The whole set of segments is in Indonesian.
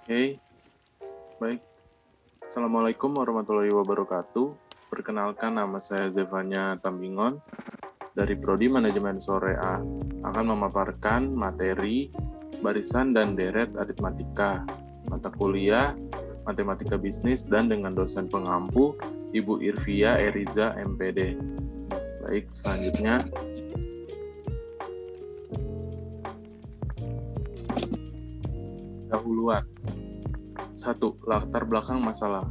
Oke, baik. Assalamualaikum warahmatullahi wabarakatuh. Perkenalkan, nama saya Zevanya Tambingon dari Prodi Manajemen Sore A. Akan memaparkan materi barisan dan deret aritmatika, mata kuliah matematika bisnis dan dengan dosen pengampu Ibu Irvia Eriza MPD. Baik, selanjutnya dahuluan. 1. Latar belakang masalah.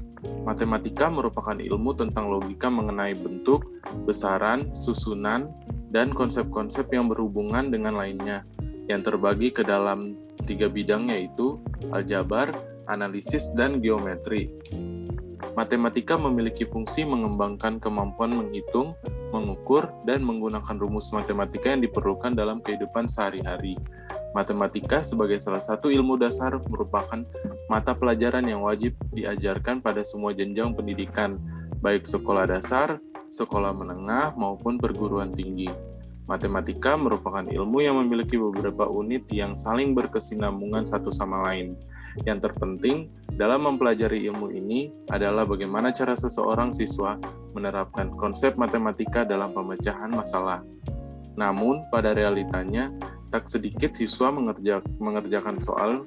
Matematika merupakan ilmu tentang logika mengenai bentuk, besaran, susunan, dan konsep-konsep yang berhubungan dengan lainnya, yang terbagi ke dalam 3 bidang, yaitu aljabar, analisis, dan geometri. Matematika memiliki fungsi mengembangkan kemampuan menghitung, mengukur, dan menggunakan rumus matematika yang diperlukan dalam kehidupan sehari-hari. Matematika sebagai salah satu ilmu dasar merupakan mata pelajaran yang wajib diajarkan pada semua jenjang pendidikan, baik sekolah dasar, sekolah menengah, maupun perguruan tinggi. Matematika merupakan ilmu yang memiliki beberapa unit yang saling berkesinambungan satu sama lain. Yang terpenting dalam mempelajari ilmu ini adalah bagaimana cara seseorang siswa menerapkan konsep matematika dalam pemecahan masalah. Namun, pada realitanya, tak sedikit siswa mengerjakan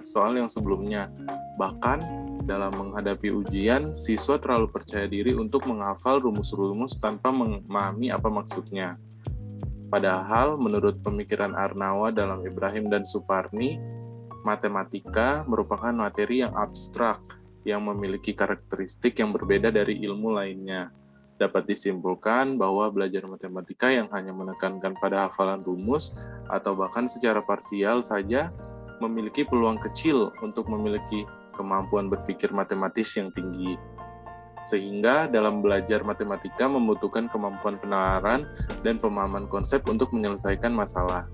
soal yang sebelumnya. Bahkan, dalam menghadapi ujian, siswa terlalu percaya diri untuk menghafal rumus-rumus tanpa memahami apa maksudnya. Padahal, menurut pemikiran Arnawa dalam Ibrahim dan Suparni, matematika merupakan materi yang abstrak, yang memiliki karakteristik yang berbeda dari ilmu lainnya. Dapat disimpulkan bahwa belajar matematika yang hanya menekankan pada hafalan rumus atau bahkan secara parsial saja memiliki peluang kecil untuk memiliki kemampuan berpikir matematis yang tinggi. Sehingga dalam belajar matematika membutuhkan kemampuan penalaran dan pemahaman konsep untuk menyelesaikan masalah.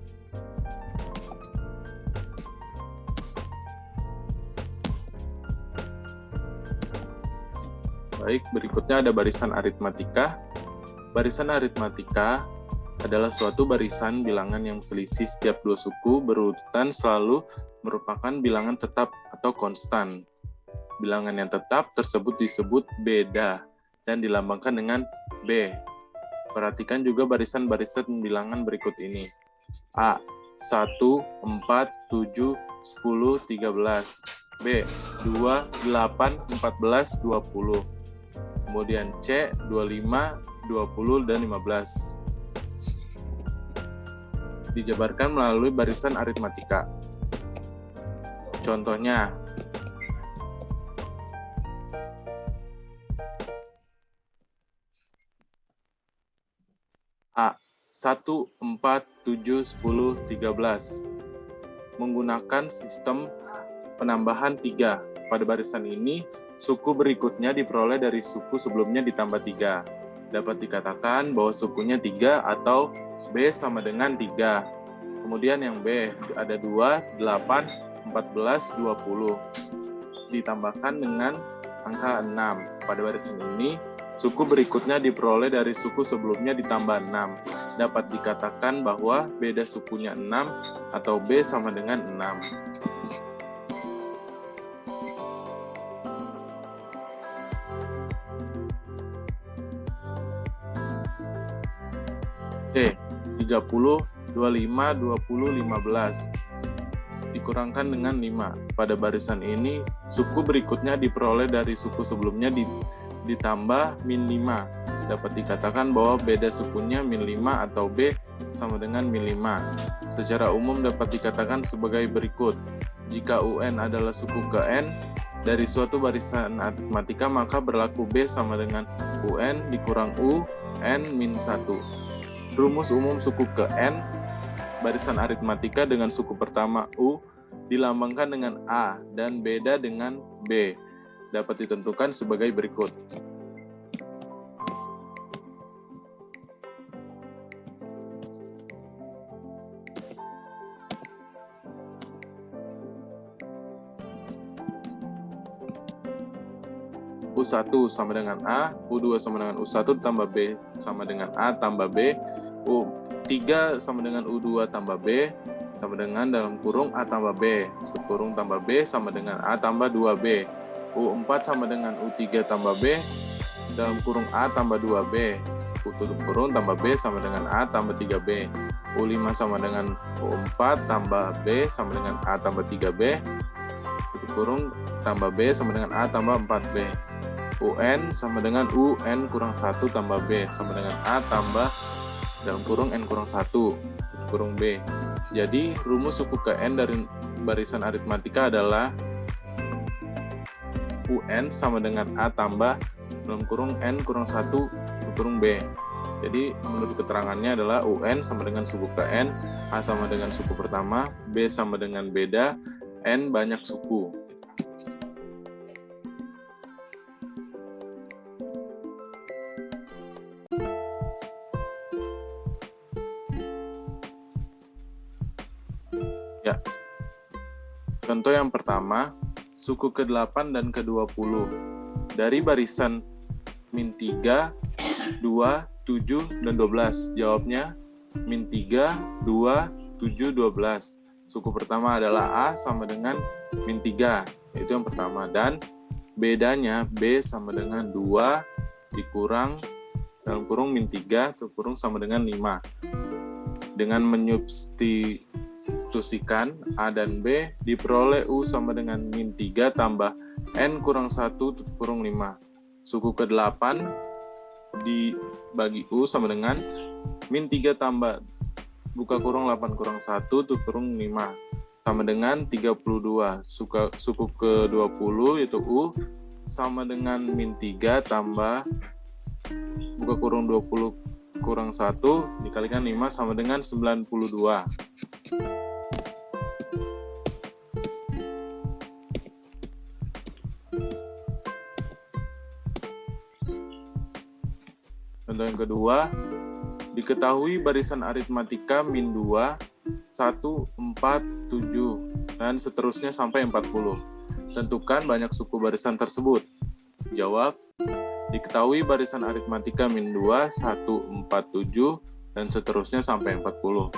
Baik, berikutnya ada barisan aritmatika. Barisan aritmatika adalah suatu barisan bilangan yang selisih setiap dua suku berurutan selalu merupakan bilangan tetap atau konstan. Bilangan yang tetap tersebut disebut beda dan dilambangkan dengan B. Perhatikan juga barisan-barisan bilangan berikut ini. A. 1, 4, 7, 10, 13. B. 2, 8, 14, 20. Kemudian C, 25, 20, dan 15. Dijabarkan melalui barisan aritmatika. Contohnya, A. 1, 4, 7, 10, 13. Menggunakan sistem penambahan 3. Pada barisan ini, suku berikutnya diperoleh dari suku sebelumnya ditambah 3. Dapat dikatakan bahwa sukunya 3 atau B sama dengan 3. Kemudian yang B ada 2, 8, 14, 20. Ditambahkan dengan angka 6. Pada barisan ini, suku berikutnya diperoleh dari suku sebelumnya ditambah 6. Dapat dikatakan bahwa beda sukunya 6 atau B sama dengan 6. C. 30, 25, 20, 15. Dikurangkan dengan 5. Pada barisan ini, suku berikutnya diperoleh dari suku sebelumnya ditambah min 5. Dapat dikatakan bahwa beda sukunya min 5 atau B sama dengan min 5. Secara umum dapat dikatakan sebagai berikut. Jika UN adalah suku ke N dari suatu barisan aritmatika, maka berlaku B sama dengan UN dikurang U N min 1. Rumus umum suku ke N, barisan aritmatika dengan suku pertama U, dilambangkan dengan A dan beda dengan B. Dapat ditentukan sebagai berikut. U1 sama dengan A, U2 sama dengan U1 tambah B sama dengan A tambah B, U3 sama dengan U2 tambah B, sama dengan dalam kurung A tambah B, tutup kurung tambah B sama dengan A tambah 2B. U4 sama dengan U3 tambah B, dalam kurung A tambah 2B, tutup kurung tambah B sama dengan A tambah 3B. U5 sama dengan U4 tambah B sama dengan A tambah 3B, tutup kurung tambah B sama dengan A tambah 4B. UN sama dengan UN kurang 1 tambah B sama dengan A tambah dalam kurung N kurang 1 kurung B. Jadi rumus suku ke N dari barisan aritmatika adalah UN sama dengan A tambah dalam kurung N kurang 1 kurung B. Jadi menurut keterangannya adalah UN sama dengan suku ke N, A sama dengan suku pertama, B sama dengan beda, N banyak suku. Ya. Contoh yang pertama, suku ke-8 dan ke-20. Dari barisan min 3, 2, 7, dan 12. Jawabnya min 3, 2, 7, 12. Suku pertama adalah A sama dengan min 3. Itu yang pertama. Dan bedanya B sama dengan 2 dikurang dalam kurung min 3 kurung sama dengan 5. Dengan menyubstitusikan A dan B, diperoleh U sama dengan min 3 tambah N kurang 1 tutup kurung 5. Suku ke-8 dibagi U sama dengan min 3 tambah buka kurung 8 kurang 1 tutup kurung 5 sama dengan 32. Suku ke-20 yaitu U sama dengan min 3 tambah buka kurung 20 kurang 1 dikalikan 5 sama dengan 92. Contoh yang kedua, diketahui barisan aritmatika min 2, 1, 4, 7, dan seterusnya sampai 40. Tentukan banyak suku barisan tersebut. Jawab, diketahui barisan aritmatika min 2, 1, 4, 7, dan seterusnya sampai 40.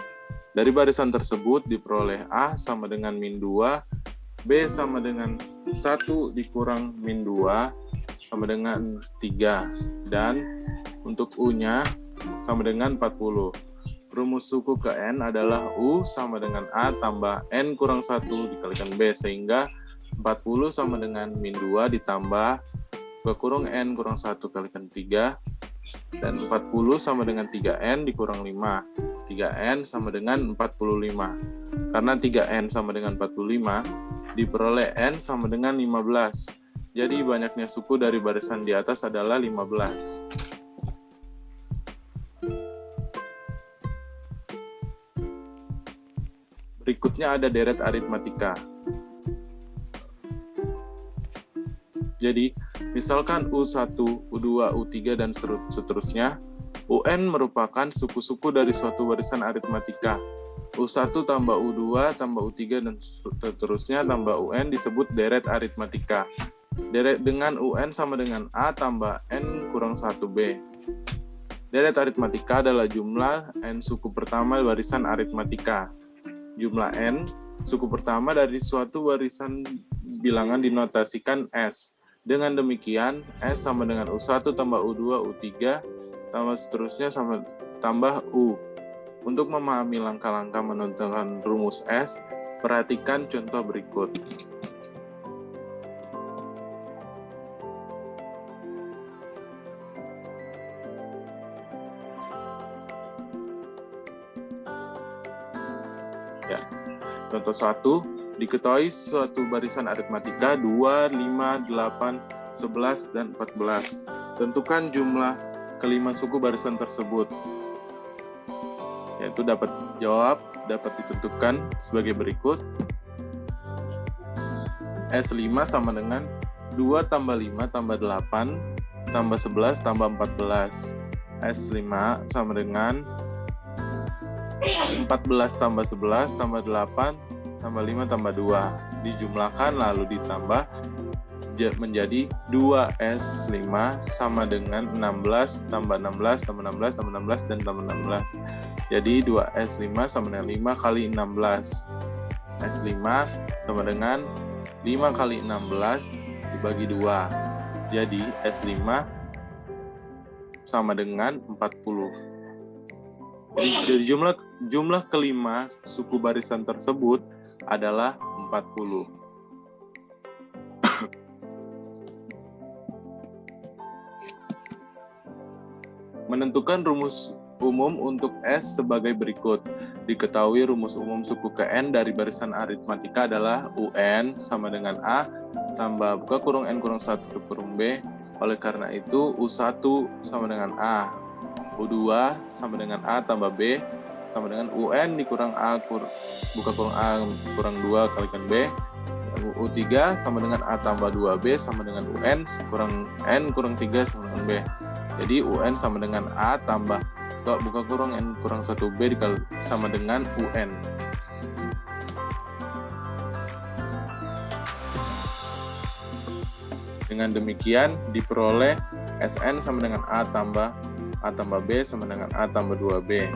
Dari barisan tersebut diperoleh A sama dengan min 2, B sama dengan 1 dikurang min 2 sama dengan 3, dan untuk U-nya sama dengan 40. Rumus suku ke N adalah U sama dengan A tambah N kurang 1 dikalikan B, sehingga 40 sama dengan min 2 ditambah buka kurung N kurang 1 kalikan 3, dan 40 sama dengan 3N dikurang 5. 3N sama dengan 45. Karena 3N sama dengan 45, diperoleh N sama dengan 15. Jadi banyaknya suku dari barisan di atas adalah 15. Berikutnya ada deret aritmatika. Jadi, misalkan U1, U2, U3, dan seterusnya, UN merupakan suku-suku dari suatu barisan aritmatika. U1 tambah U2 tambah U3 dan seterusnya tambah UN disebut deret aritmatika. Deret dengan UN sama dengan A tambah N kurang 1B. Deret aritmatika adalah jumlah N suku pertama barisan aritmatika. Jumlah N, suku pertama dari suatu barisan bilangan dinotasikan S. Dengan demikian, S sama dengan U1 tambah U2, U3, tambah seterusnya sama tambah U. Untuk memahami langkah-langkah menentukan rumus S, perhatikan contoh berikut. Ya. Contoh 1, diketahui suatu barisan aritmatika 2, 5, 8, 11, dan 14. Tentukan jumlah kelima suku barisan tersebut. Yaitu dapat ditentukan sebagai berikut. S5 sama dengan 2 tambah 5 tambah 8 tambah 11 tambah 14. S5 sama dengan 14 tambah 11 tambah 8 tambah 5 tambah 2 dijumlahkan lalu ditambah menjadi 2S5 sama dengan 16 tambah 16 tambah 16 tambah 16 dan tambah 16. Jadi 2S5 sama dengan 5 kali 16. S5 sama dengan 5 kali 16 dibagi 2. Jadi S5 sama dengan 40. Jadi jumlah kelima suku barisan tersebut adalah 40. Menentukan rumus umum untuk S sebagai berikut. Diketahui rumus umum suku ke N dari barisan aritmatika adalah UN sama dengan A tambah buka kurung N kurang 1 tutup kurung B. Oleh karena itu U1 sama dengan A. U2 sama dengan A tambah B sama dengan UN dikurang A buka kurung A kurang 2 kalikan B. U3 sama dengan A tambah 2B sama dengan UN kurang N kurang 3 sama dengan B. Jadi UN sama dengan A tambah buka kurung N kurang 1B sama dengan UN. Dengan demikian diperoleh SN sama dengan A tambah B sama dengan A tambah 2B.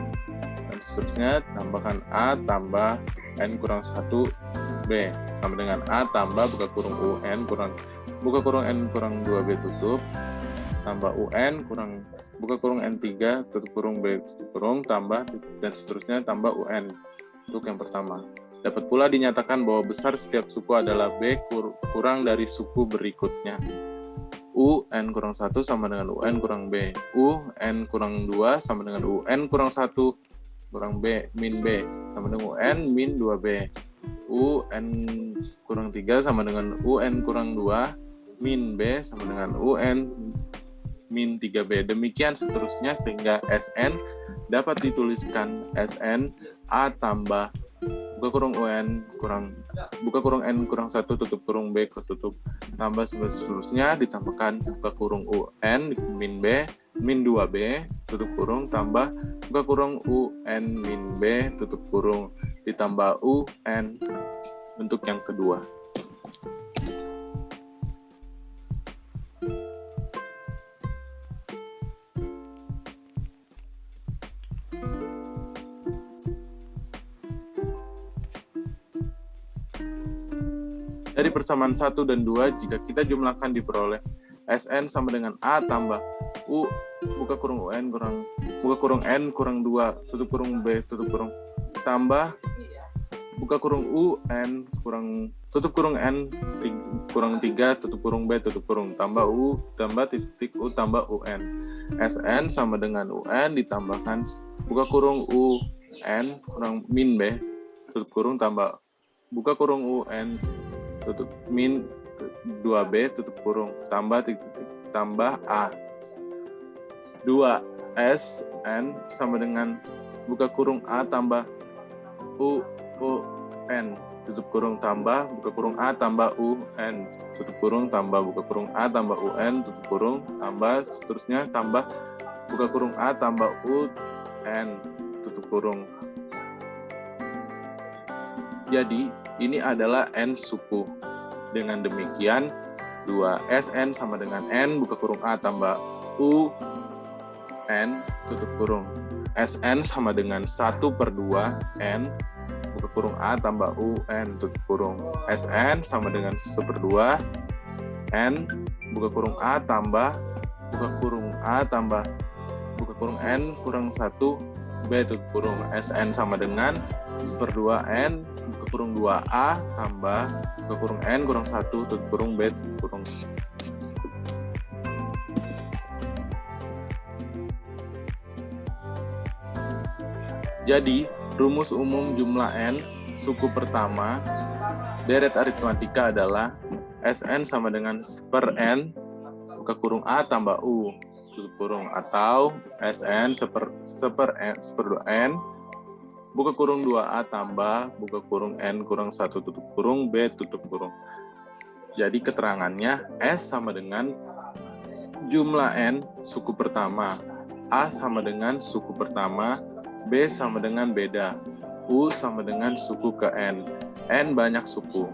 Dan seterusnya tambahkan A tambah N kurang 1B sama dengan A tambah buka kurung UN buka kurung N kurang 2B tutup tambah UN buka kurung N3 tutup kurung B tutup kurung tambah dan seterusnya tambah UN untuk yang pertama. Dapat pula dinyatakan bahwa besar setiap suku adalah B kurang dari suku berikutnya. UN kurang 1 sama dengan UN kurang B. UN kurang 2 sama dengan UN kurang 1 kurang B min B sama dengan UN min 2B. UN kurang 3 sama dengan UN kurang 2 min B sama dengan UN min 3B. Demikian seterusnya sehingga SN dapat dituliskan SN A tambah buka kurung UN buka kurung N kurang 1 tutup kurung B tutup tambah seterusnya ditambahkan buka kurung UN min B min 2B tutup kurung tambah buka kurung UN min B tutup kurung ditambah UN bentuk yang kedua. Dari persamaan 1 dan 2, jika kita jumlahkan diperoleh SN sama dengan A tambah U buka kurung UN buka kurung N kurang 2 tutup kurung B tutup kurung tambah buka kurung UN tutup kurung N kurang 3 tutup kurung B tutup kurung tambah U tambah titik U tambah UN. SN sama dengan UN ditambahkan buka kurung UN kurang min B tutup kurung tambah buka kurung UN tutup min 2B tutup kurung tambah tambah A. 2 SN sama dengan buka kurung A tambah UN tutup kurung tambah buka kurung A tambah UN tutup kurung tambah buka kurung A tambah UN tutup kurung tambah seterusnya tambah buka kurung A tambah UN tutup kurung. Jadi ini adalah N suku. Dengan demikian 2SN sama dengan N buka kurung A tambah UN tutup kurung. SN sama dengan 1/2 N buka kurung A tambah UN tutup kurung. SN sama dengan 1/2 N buka kurung A tambah buka kurung A tambah buka kurung N kurang 1 B tutup kurung. SN sama dengan 1/2 N buka kurung 2A tambah buka kurung N kurang 1 tutup kurung B tutup kurung. Jadi rumus umum jumlah N suku pertama deret aritmatika adalah SN sama dengan per N buka kurung A tambah U tutup kurung atau SN seper N buka kurung 2A tambah buka kurung N kurang 1 tutup kurung B tutup kurung. Jadi keterangannya S sama dengan jumlah N suku pertama, A sama dengan suku pertama, B sama dengan beda, U sama dengan suku ke N banyak suku.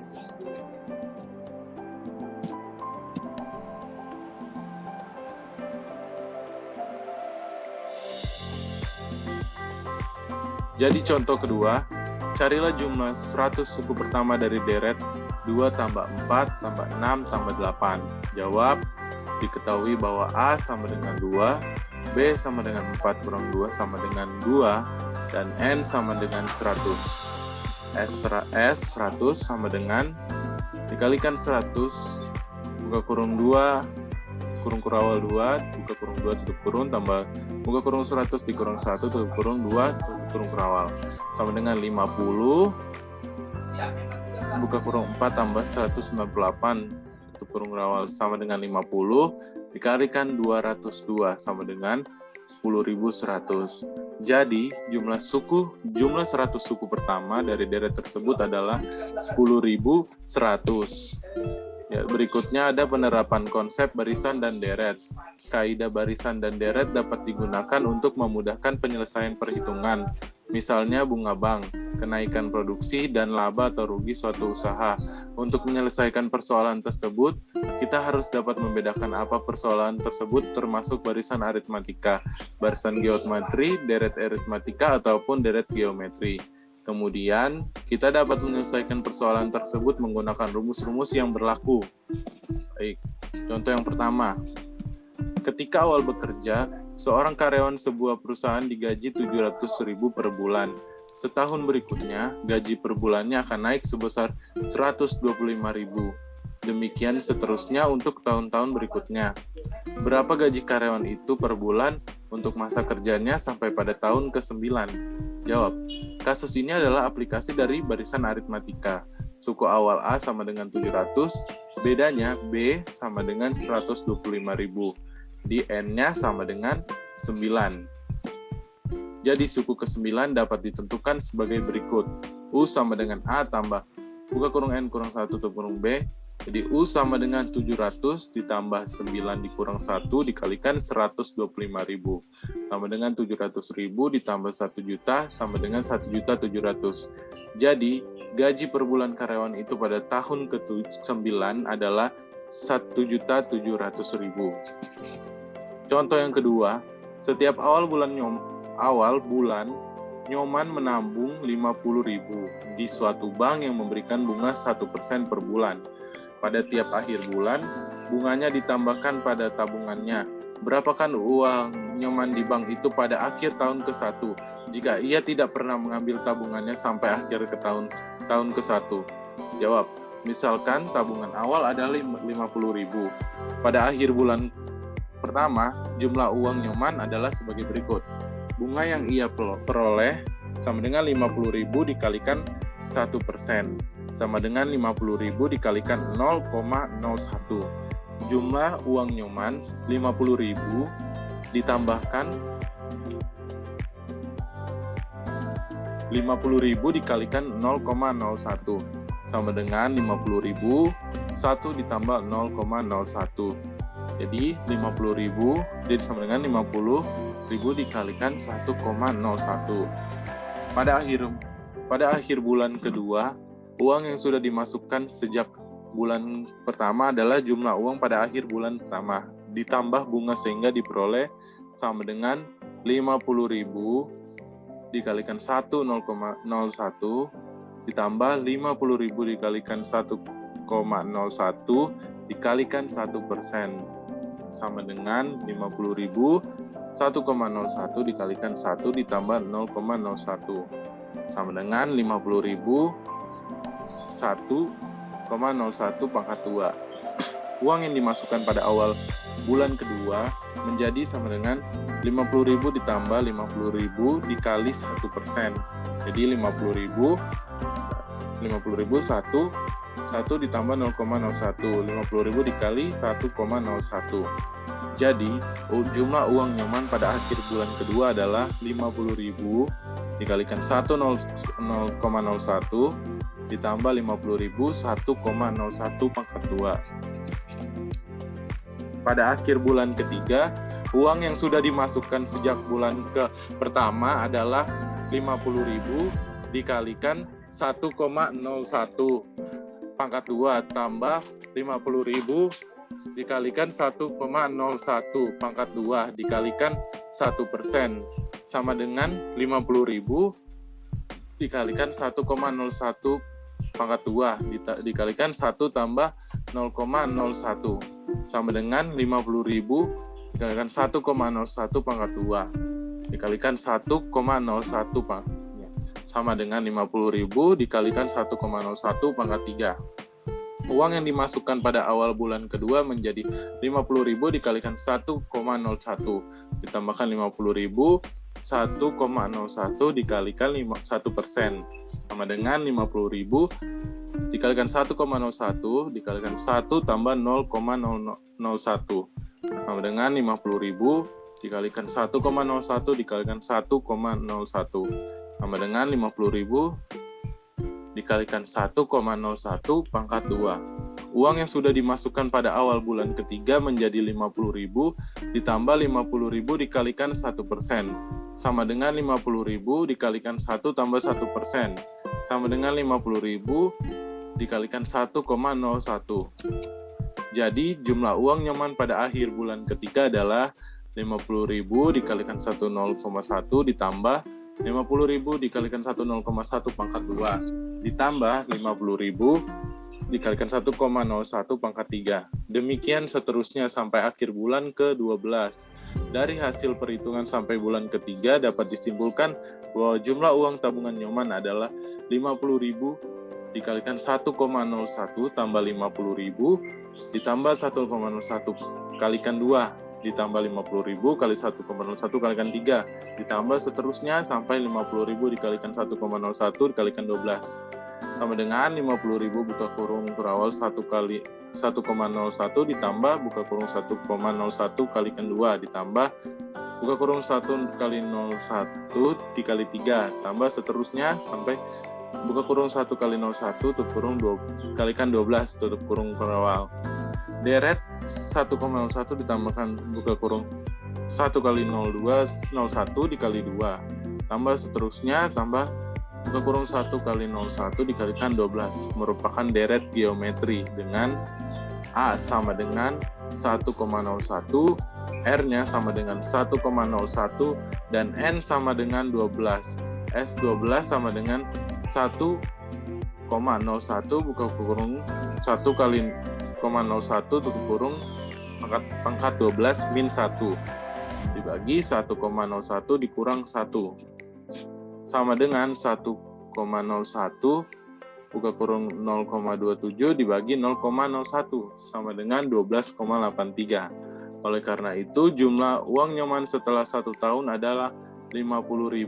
Jadi contoh kedua, carilah jumlah 100 suku pertama dari deret 2 tambah 4 tambah 6 tambah 8. Jawab, diketahui bahwa A sama dengan 2, B sama dengan 4 kurang 2 sama dengan 2, dan N sama dengan 100. S 100 sama dengan, dikalikan 100, buka kurung 2, kurung kurawal 2, buka kurung 2, tutup kurung, tambah buka kurung 100 dikurung 1, tutup kurung 2, tutup kurung kurawal. Sama dengan 50, buka kurung 4, tambah 198, tutup kurung kurawal. Sama dengan 50, dikalikan 202, sama dengan 10.100. Jadi, jumlah 100 suku pertama dari deret tersebut adalah 10.100. Ya, berikutnya ada penerapan konsep barisan dan deret. Kaidah barisan dan deret dapat digunakan untuk memudahkan penyelesaian perhitungan. Misalnya bunga bank, kenaikan produksi, dan laba atau rugi suatu usaha. Untuk menyelesaikan persoalan tersebut, kita harus dapat membedakan apa persoalan tersebut termasuk barisan aritmatika, barisan geometri, deret aritmatika, ataupun deret geometri. Kemudian, kita dapat menyelesaikan persoalan tersebut menggunakan rumus-rumus yang berlaku. Baik, contoh yang pertama. Ketika awal bekerja, seorang karyawan sebuah perusahaan digaji 700.000 per bulan. Setahun berikutnya, gaji per bulannya akan naik sebesar 125.000. Demikian seterusnya untuk tahun-tahun berikutnya. Berapa gaji karyawan itu per bulan untuk masa kerjanya sampai pada tahun ke-9? Jawab. Kasus ini adalah aplikasi dari barisan aritmatika. Suku awal A sama dengan 700, bedanya B sama dengan 125.000. Di N-nya sama dengan 9. Jadi suku ke-9 dapat ditentukan sebagai berikut. U sama dengan A tambah buka kurung N kurang 1 tutup kurung B. Jadi U sama dengan 700 ditambah 9 dikurang 1 dikalikan 125.000. Sama dengan 700.000 ditambah 1 juta sama dengan 1.700.000. Jadi, gaji per bulan karyawan itu pada tahun ke-9 adalah 1.700.000. Contoh yang kedua, setiap awal bulan Nyoman menabung 50.000 di suatu bank yang memberikan bunga 1% per bulan. Pada tiap akhir bulan, bunganya ditambahkan pada tabungannya. Berapakah uang Nyoman di bank itu pada akhir tahun ke-1 jika ia tidak pernah mengambil tabungannya sampai akhir ke tahun ke-1? Jawab, misalkan tabungan awal adalah 50.000. Pada akhir bulan pertama, jumlah uang Nyoman adalah sebagai berikut. Bunga yang ia peroleh sama dengan 50.000 dikalikan 1%, sama dengan 50.000 dikalikan 0,01. Jumlah uang Nyoman 50.000 ditambahkan 50.000 dikalikan 0,01 sama dengan 50.000 1 ditambah 0,01. Jadi 50.000 jadi sama dengan 50.000 dikalikan 1,01. Pada akhir bulan kedua, uang yang sudah dimasukkan sejak bulan pertama adalah jumlah uang pada akhir bulan pertama ditambah bunga sehingga diperoleh sama dengan 50.000 dikalikan 1,01 ditambah 50.000 dikalikan 1,01 dikalikan 1% sama dengan 50.000 1,01 dikalikan 1 ditambah 0,01 sama dengan 50.000 1,01 pangkat 2. Uang yang dimasukkan pada awal bulan kedua menjadi sama dengan 50.000 ditambah 50.000 dikali 1%. Jadi 50.000 1 ditambah 0,01. 50.000 dikali 1,01. Jadi, jumlah uang Nyoman pada akhir bulan kedua adalah 50.000 dikalikan 1,01 ditambah 50.000 1,01 pangkat 2. Pada akhir bulan ketiga, uang yang sudah dimasukkan sejak bulan pertama adalah 50.000 dikalikan 1,01 pangkat 2 tambah 50.000 dikalikan 1,01 pangkat 2 dikalikan 1% sama dengan 50.000 dikalikan 1,01 pangkat 2 dikalikan 1 tambah 0,01 sama dengan 50.000 dikalikan 1,01 pangkat 2 dikalikan 1,01 sama dengan 50.000 dikalikan 1,01 pangkat 3. Uang yang dimasukkan pada awal bulan kedua menjadi 50.000 dikalikan 1,01 ditambahkan 50.000 1,01 dikalikan 1% sama dengan 50.000 dikalikan 1,01 dikalikan 1 tambah 0,001 sama dengan 50.000 dikalikan 1,01 dikalikan 1,01 sama dengan 50.000 dikalikan 1,01 pangkat 2. Uang yang sudah dimasukkan pada awal bulan ketiga menjadi 50.000 ditambah 50.000 dikalikan 1% sama dengan 50.000 dikalikan 1 tambah 1% sama dengan 50.000 dikalikan 1,01. Jadi jumlah uang nyaman pada akhir bulan ketiga adalah 50.000 dikalikan 1,01 ditambah 50.000 dikalikan 1,01 pangkat 2 ditambah 50.000 dikalikan 1,01 pangkat 3. Demikian seterusnya sampai akhir bulan ke-12. Dari hasil perhitungan sampai bulan ketiga dapat disimpulkan bahwa jumlah uang tabungan Nyoman adalah 50.000 dikalikan 1,01 tambah 50.000 ditambah 1,01 kalikan 2 ditambah 50.000 kali 1,01 kalikan 3 ditambah seterusnya sampai 50.000 dikalikan 1,01 dikalikan 12 sama dengan 50.000 buka kurung berawal 1 kali 1,01 ditambah buka kurung 1,01 kalikan 2 ditambah buka kurung 1 kali 01 dikali 3 tambah seterusnya sampai buka kurung 1 kali 01 tutup kurung 2 kalikan 12 tutup kurung berawal. Deret 1,01 ditambahkan buka kurung 1 kali 01 dikali 2 tambah seterusnya tambah buka kurung 1 kali 01 dikalikan 12 merupakan deret geometri dengan A sama dengan 1,01, R-nya sama dengan 1,01 dan N sama dengan 12. S12 sama dengan 1,01 buka kurung 1 kali 0,01 tutup kurung pangkat 12 min 1 dibagi 1,01 dikurang 1 sama dengan 1,01 buka kurung 0,27 dibagi 0,01 sama dengan 12,83. Oleh karena itu jumlah uang Nyoman setelah 1 tahun adalah 50.000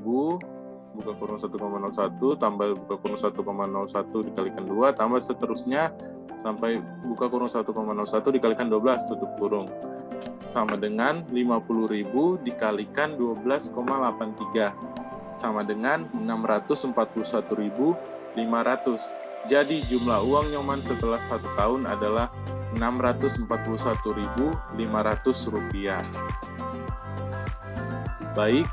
buka kurung 1,01 tambah buka kurung 1,01 dikalikan 2 tambah seterusnya sampai buka kurung 1,01 dikalikan 12 tutup kurung sama dengan 50.000 dikalikan 12,83 sama dengan 641.500. Jadi jumlah uang Nyoman setelah 1 tahun adalah 641.500 rupiah. Baik,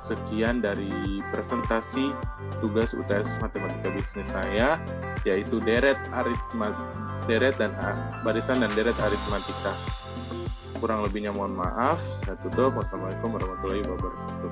sekian dari presentasi tugas UTS Matematika Bisnis saya, yaitu deret dan barisan dan deret aritmatika. Kurang lebihnya mohon maaf. Saya tutup. Wassalamualaikum warahmatullahi wabarakatuh.